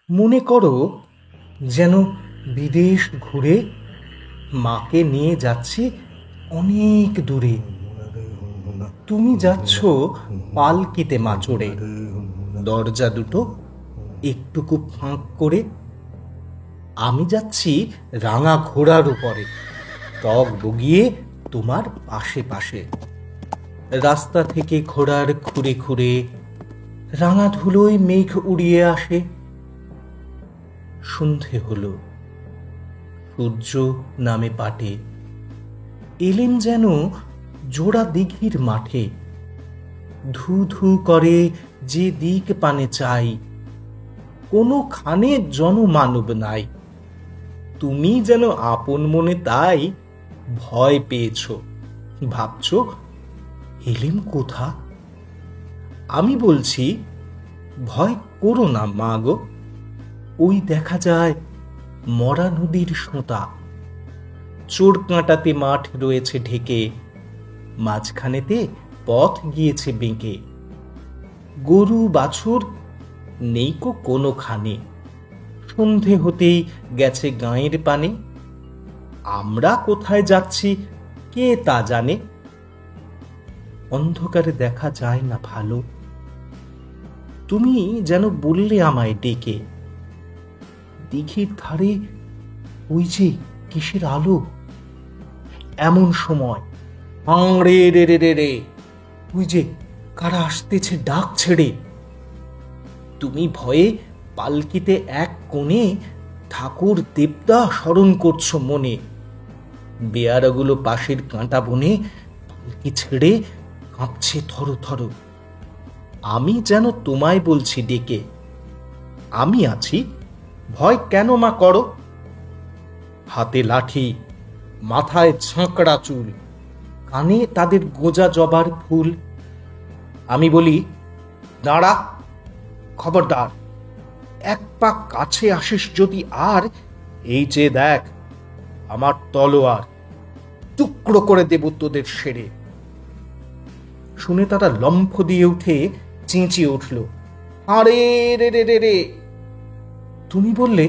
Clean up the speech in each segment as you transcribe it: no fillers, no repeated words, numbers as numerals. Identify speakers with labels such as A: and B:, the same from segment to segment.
A: মনে করো যেন বিদেশ ঘুরে মাকে নিয়ে যাচ্ছি অনেক দূরে। তুমি যাচ্ছ পালকিতে মা চড়ে, দরজা দুটো একটুকু ফাঁক করে। আমি যাচ্ছি রাঙা ঘোড়ার উপরে, টক বগিয়ে তোমার পাশে পাশে। রাস্তা থেকে ঘোড়ার খুঁড়ে খুঁড়ে রাঙা ধুলোয় মেঘ উড়িয়ে আসে। সন্ধে হলো, সূর্য নামে পাটে। এলেন যেন জোড়া দিঘির মাঠে। ধু ধু করে যে দিক পানে চাই, কোনো খানে জনমানব নাই। তুমি যেন আপন মনে তাই ভয় পেয়েছ, ভাবছ এলেম কোথা। আমি বলছি ভয় করো না মা গো, ওই দেখা যায় মরা নদীর সোঁতা। চোর কাঁটাতে মাঠ রয়েছে ঢেকে, মাঝখানেতে পথ গিয়েছে বেঁকে। গরু বাছুর নেইকো কোনোখানে, সন্ধে হতেই গেছে গাঁয়ের পানে। আমরা কোথায় যাচ্ছি কে তা জানে, অন্ধকারে দেখা যায় না ভালো। তুমি যেন বললে আমায় ডেকে, দিঘির ধারে ওই যে কিসের আলো। এমন সময় আঁড়ে রে রে রে রে, ওই যে কারা আসতেছে ডাক ছেড়ে। তুমি ভয়ে পালকিতে এক কোণে ঠাকুর দেবতা স্মরণ করছো মনে। বেয়ারাগুলো পাশের কাঁটা বনে পালকি ছেড়ে কাঁপছে থর থর। আমি যেন তোমায় বলছি ডেকে, আমি আছি, ভয় কেন মা করো। হাতে লাঠি, মাথায় ঝাঁকড়া চুল, কানে তাদের গোজা জবার ফুল। আমি বলি দাঁড়া, খবরদার, এক পা কাছে আসিস যদি আর, এই যে দেখ আমার তলোয়ার, টুকরো করে দেব তোদের সেরে। শুনে তারা লম্ফ দিয়ে উঠে চেঁচিয়ে উঠল, আরে রে রে রে রে। তুমি বললে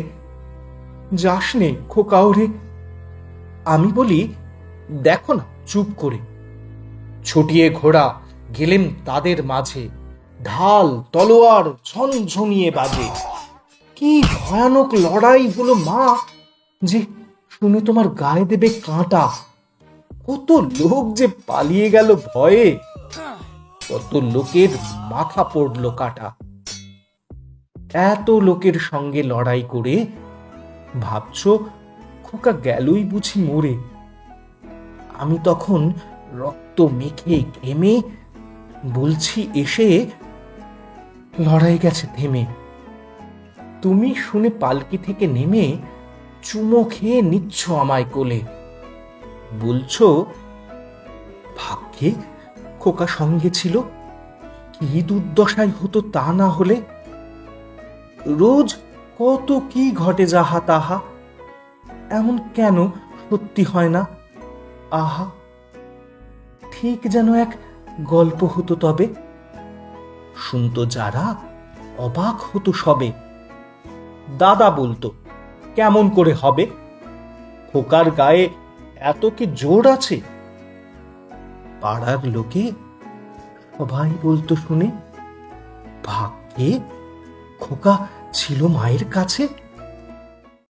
A: যাস নে খোকা ওরে। আমি বলি দেখো না চুপ করে। ছুটিয়ে ঘোড়া গেলেম তাদের মাঝে, ঢাল তলোয়ার ঝনঝনিয়ে বাজে। কি ভয়ানক লড়াই হলো মা, যে শুনে তোমার গায়ে দেবে কাঁটা। কত লোক যে পালিয়ে গেল ভয়ে, কত লোকের মাথা পড়লো কাটা। এত লোকের সঙ্গে লড়াই করে ভাবছো খোকা গেলই বুঝি মরে। আমি তখন রক্ত মেখে ঘেমে বলছি এসে, লড়াই গেছে থেমে। তুমি শুনে পালকি থেকে নেমে চুমো খেয়ে নিচ্ছ আমায় কোলে, বলছো ভাগ্যে খোকা সঙ্গে ছিল, কি দুর্দশায় হতো তা না হলে। রোজ কত কি ঘটে যাহা তাহা, এমন কেন সত্যি হয় না। আহা, ঠিক যেন এক গল্প হতো তবে, শুনতো যারা অবাক হতো সবে। দাদা বলতো কেমন করে হবে, খোকার গায়ে এত কি জোর আছে। পাড়ার লোকে সবাই বলতো শুনে, ভাগ্যে খোকা ছিল মায়ের কাছে।